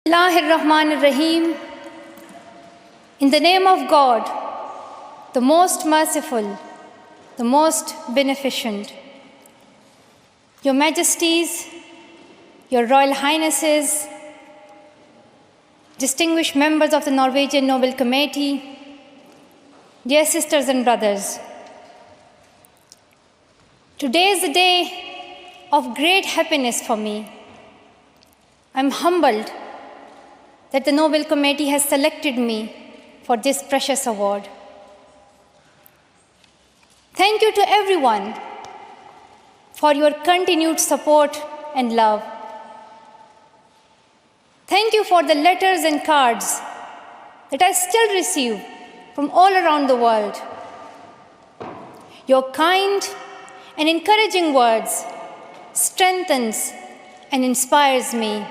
Bismillahirrahmanirrahim. In the name of God, the most merciful, the most beneficent. Your Majesties, Your Royal Highnesses, distinguished members of the Norwegian Nobel Committee, dear sisters and brothers, today is a day of great happiness for me. I'm humbled that the Nobel Committee has selected me for this precious award. Thank you to everyone for your continued support and love. Thank you for the letters and cards that I still receive from all around the world. Your kind and encouraging words strengthens and inspires me.